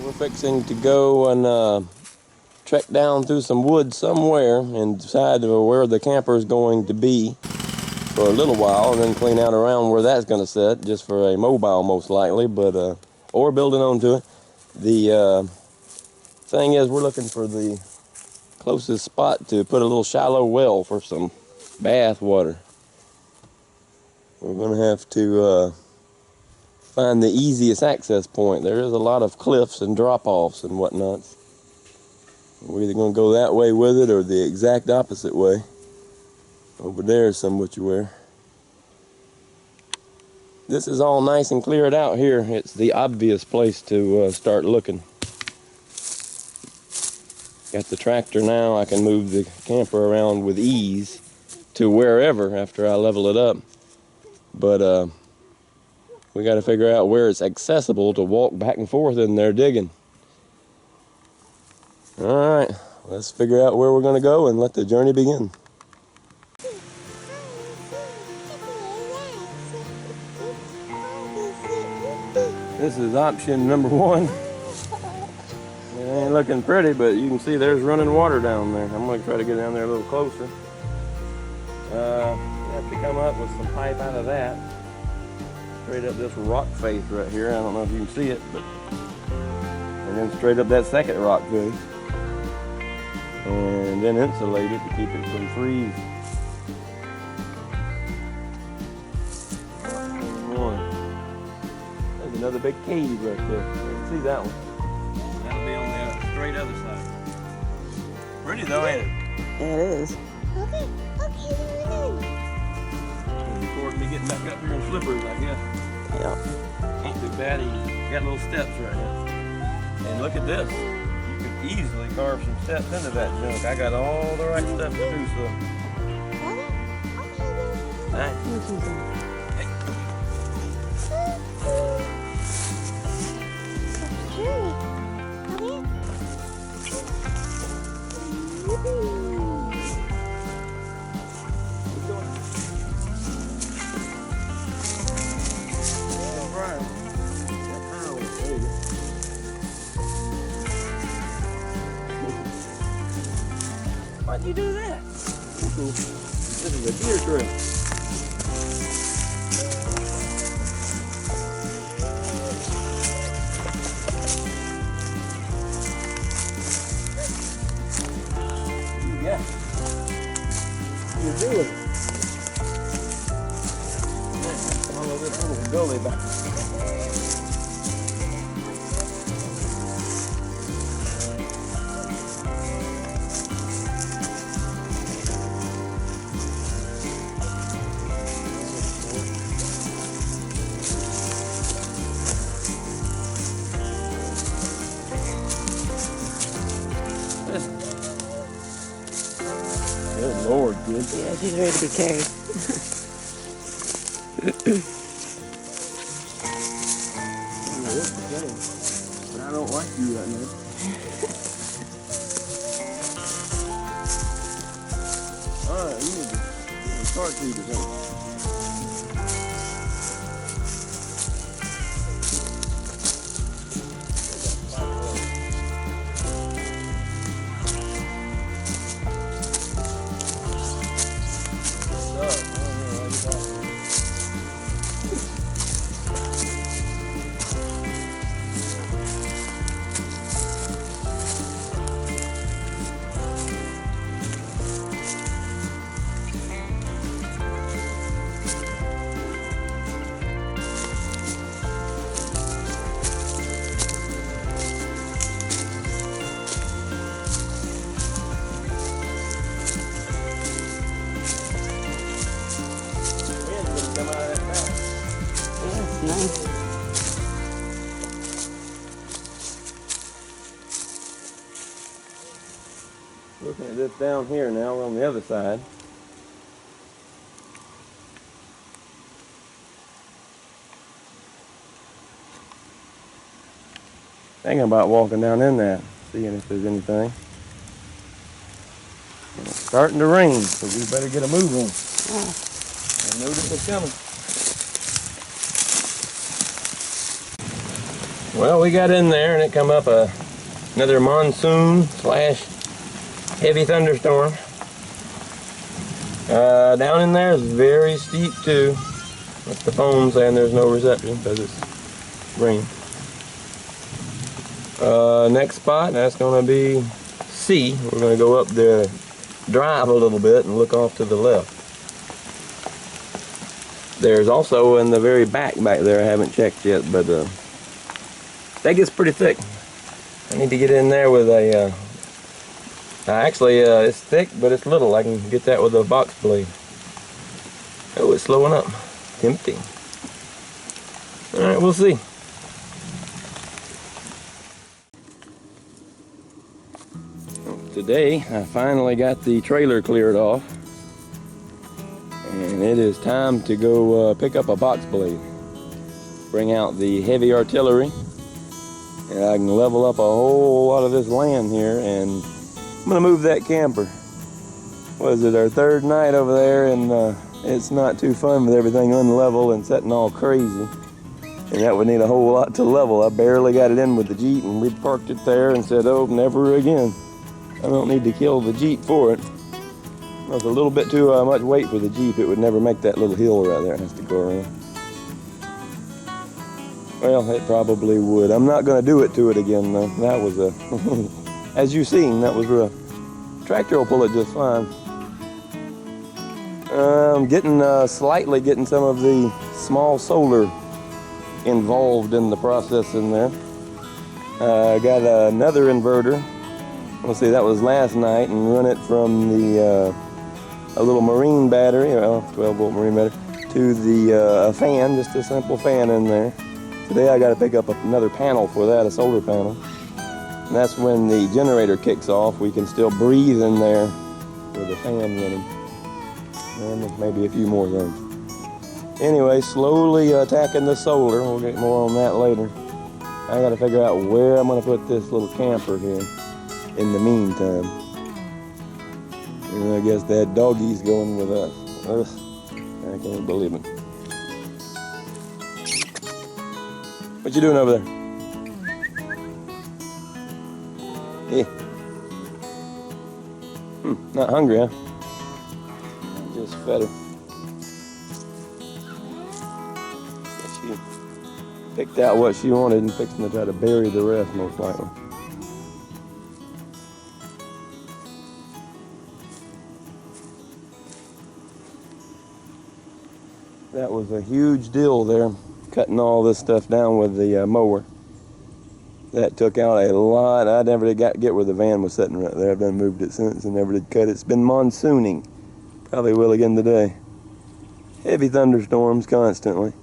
We're fixing to go and trek down through some woods somewhere and decide where the camper is going to be for a little while, and then clean out around where that's going to sit, just for a mobile most likely, but or building onto it. The thing is, we're looking for the closest spot to put a little shallow well for some bath water. We're going to have to find the easiest access point. There is a lot of cliffs and drop-offs and whatnots. We're either going to go that way with it or the exact opposite way. Over there is some which where. This is all nice and cleared out here. It's the obvious place to start looking. Got the tractor now. I can move the camper around with ease to wherever after I level it up. But we got to figure out where it's accessible to walk back and forth in there digging. All right, let's figure out where we're going to go and let the journey begin. This is option number 1. It ain't looking pretty, but you can see there's running water down there. I'm going to try to get down there a little closer. You have to come up with some pipe out of that. Straight up this rock face right here. I don't know if you can see it, but and then straight up that second rock face. And then insulate it to keep it from freezing. There's another big cave right there. You can see that one. That'll be on the straight other side. Pretty though, ain't it? It is. Okay, Record me getting back up here in slippers, I guess. Yeah. Ain't too bad. You got little steps right here. And look at this. You could easily carve some steps into that junk. I got all the right stuff to do so. Nice. Why'd you do that? This is a deer trail. Yeah. What are you doing? Follow this little gully back. Good Lord, kid. Yeah, she's ready to be carried. I don't like you right now. Alright, you need to start to do something. Nice. Looking at this down here now on the other side. Thinking about walking down in that, seeing if there's anything. It's starting to rain, so we better get a move on. I know this is coming. Well, we got in there and it come up another monsoon slash heavy thunderstorm. Down in there is very steep too. That's the phone saying there's no reception because it's rain. Next spot, that's going to be C. We're going to go up the drive a little bit and look off to the left. There's also in the very back there, I haven't checked yet, but that gets pretty thick. I need to get in there with a, actually it's thick, but it's little. I can get that with a box blade. Oh, it's slowing up. Tempting. All right, we'll see. Today, I finally got the trailer cleared off, and it is time to go pick up a box blade. Bring out the heavy artillery, and I can level up a whole lot of this land here, and I'm gonna move that camper. What is it, our third night over there, and it's not too fun with everything unlevel and setting all crazy. And that would need a whole lot to level. I barely got it in with the Jeep, and we parked it there and said, oh, never again. I don't need to kill the Jeep for it. It was a little bit too much weight for the Jeep. It would never make that little hill right there. It has to go around. Well, it probably would. I'm not going to do it to it again, though. That was a, as you've seen, that was rough. Tractor will pull it just fine. I'm slightly getting some of the small solar involved in the process in there. I got another inverter. Let's see, that was last night, and run it from the a little marine battery, well, 12-volt marine battery, to the fan, just a simple fan in there. Today I got to pick up another panel for that, a solar panel. And that's when the generator kicks off. We can still breathe in there with the fan running. And maybe a few more things. Anyway, slowly attacking the solar. We'll get more on that later. I got to figure out where I'm going to put this little camper here in the meantime. And I guess that doggie's going with us. Ugh, I can't believe it. What you doing over there? Yeah. Not hungry, huh? Just fed her. She picked out what she wanted and fixing to try to bury the rest, most likely. That was a huge deal there, cutting all this stuff down with the mower. That took out a lot. I never did get where the van was sitting right there. I've done moved it since and never did cut it. It's been monsooning. Probably will again today. Heavy thunderstorms constantly.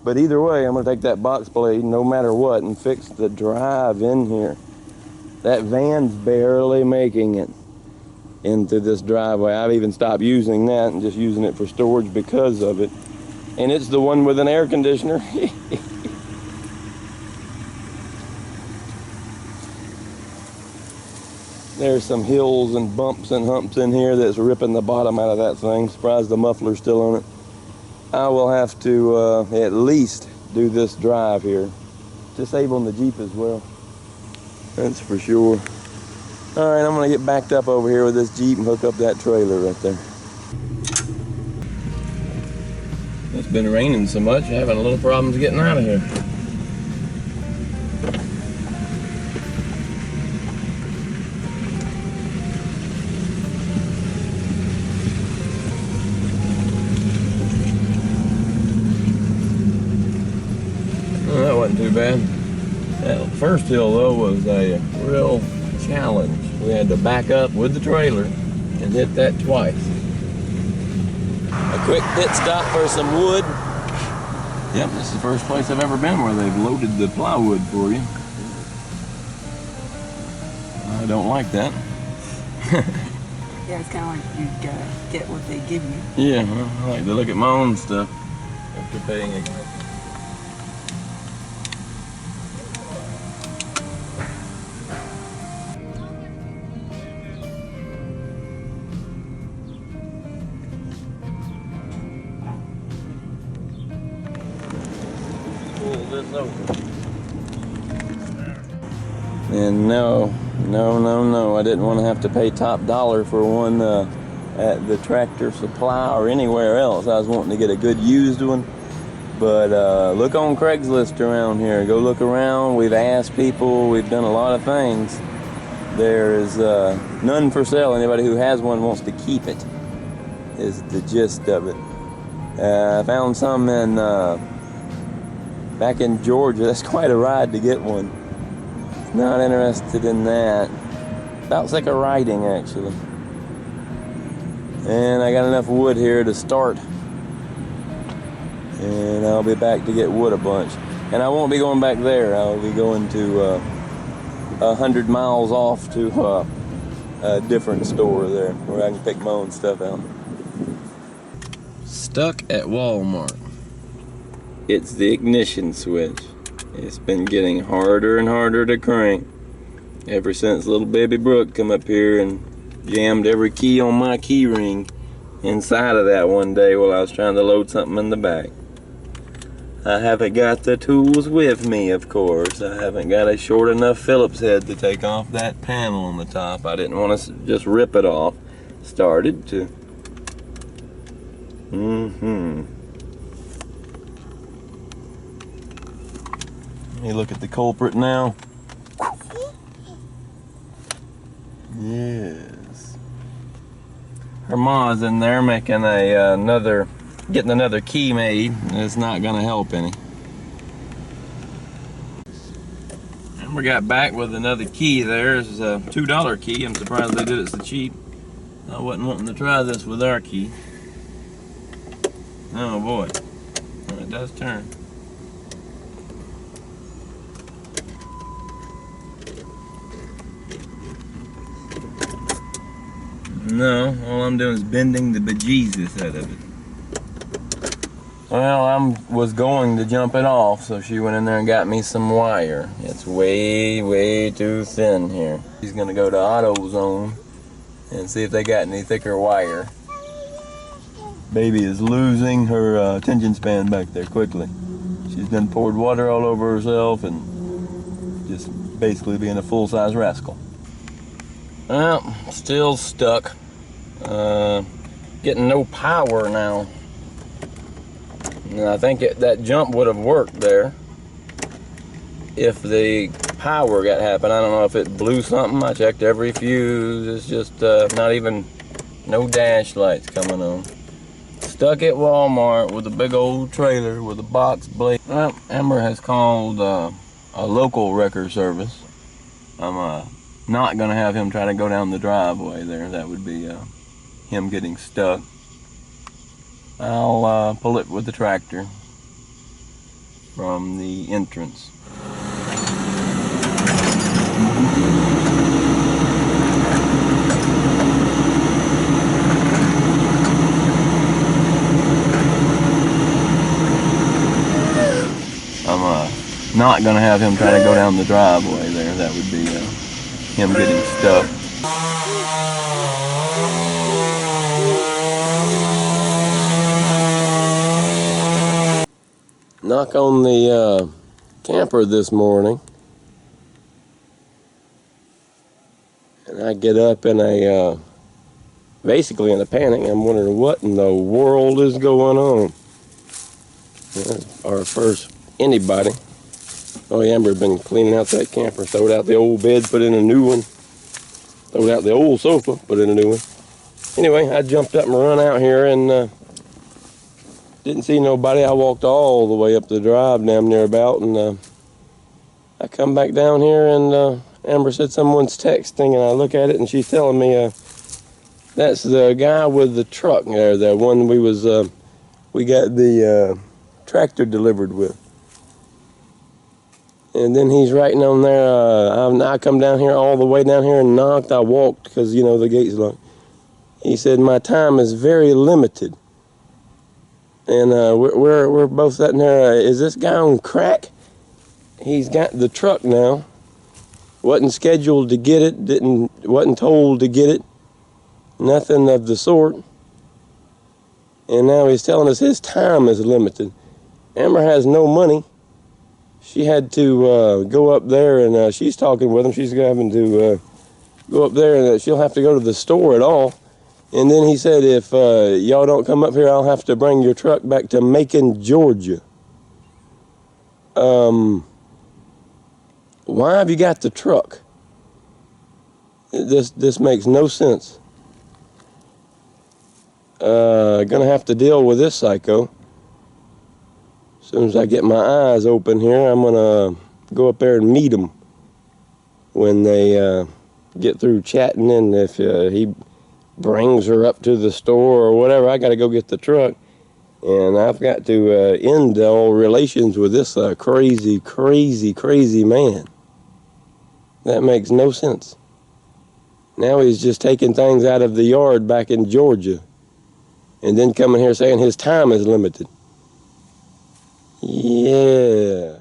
But either way, I'm going to take that box blade no matter what and fix the drive in here. That van's barely making it into this driveway. I've even stopped using that and just using it for storage because of it. And it's the one with an air conditioner. There's some hills and bumps and humps in here that's ripping the bottom out of that thing. Surprised the muffler's still on it. I will have to at least do this drive here. Disabling the Jeep as well. That's for sure. All right, I'm gonna get backed up over here with this Jeep and hook up that trailer right there. It's been raining so much, having a little problems getting out of here. Well, that wasn't too bad. That first hill though was a real challenge. We had to back up with the trailer and hit that twice. A quick pit stop for some wood. Yep, this is the first place I've ever been where they've loaded the plywood for you. I don't like that. Yeah, it's kind of like you get what they give you. Yeah, well, I like to look at my own stuff after paying it. Pull this over. And no, I didn't want to have to pay top dollar for one at the Tractor Supply or anywhere else. I was wanting to get a good used one. But look on Craigslist around here. Go look around. We've asked people. We've done a lot of things. There is none for sale. Anybody who has one wants to keep it, is the gist of it. I found some in back in Georgia. That's quite a ride to get one. Not interested in that. About sick of riding, actually. And I got enough wood here to start. And I'll be back to get wood a bunch. And I won't be going back there. I'll be going to 100 miles off to a different store there where I can pick my own stuff out. Stuck at Walmart. It's the ignition switch. It's been getting harder and harder to crank ever since little baby Brooke come up here and jammed every key on my key ring inside of that one day while I was trying to load something in the back. I haven't got the tools with me, of course. I haven't got a short enough Phillips head to take off that panel on the top. I didn't want to just rip it off. Started to. Let me look at the culprit now. Yes. Her ma's in there making getting another key made. It's not gonna help any. And we got back with another key there. This is a $2 key. I'm surprised they did it so cheap. I wasn't wanting to try this with our key. Oh boy, it does turn. No, all I'm doing is bending the bejesus out of it. Well, I was going to jump it off, so she went in there and got me some wire. It's way too thin here. She's gonna go to AutoZone and see if they got any thicker wire. Baby is losing her attention span back there quickly. She's done poured water all over herself and just basically being a full-size rascal. Well, still stuck. Getting no power now. And I think that jump would have worked there if the power got happened. I don't know if it blew something. I checked every fuse. It's just not even, no dash lights coming on. Stuck at Walmart with a big old trailer with a box blade. Well, Amber has called a local wrecker service. I'm not gonna have him try to go down the driveway there. That would be him getting stuck. I'll pull it with the tractor from the entrance. I'm not gonna have him try to go down the driveway there. That would be him getting stuck. Knock on the camper this morning, and I get up in a basically in a panic. I'm wondering what in the world is going on. That's our first anybody. Oh, Amber had been cleaning out that camper, throwed out the old bed, put in a new one, throwed out the old sofa, put in a new one. Anyway, I jumped up and run out here and didn't see nobody. I walked all the way up the drive damn near about, and I come back down here and Amber said someone's texting, and I look at it and she's telling me that's the guy with the truck there, the one we got the tractor delivered with. And then he's writing on there, I come down here all the way down here and knocked. I walked because, you know, the gate's locked. He said, my time is very limited. And we're both sitting there, is this guy on crack? He's got the truck now. Wasn't scheduled to get it, wasn't told to get it. Nothing of the sort. And now he's telling us his time is limited. Amber has no money. she had to go up there, and she's talking with him. She's having to go up there, and she'll have to go to the store at all. And then he said, if y'all don't come up here, I'll have to bring your truck back to Macon, Georgia. Why have you got the truck? This makes no sense. Gonna have to deal with this psycho. As soon as I get my eyes open here, I'm gonna go up there and meet him when they get through chatting, and if he brings her up to the store or whatever, I gotta go get the truck, and I've got to end all relations with this crazy man. That makes no sense. Now he's just taking things out of the yard back in Georgia, and then coming here saying his time is limited. Yeah.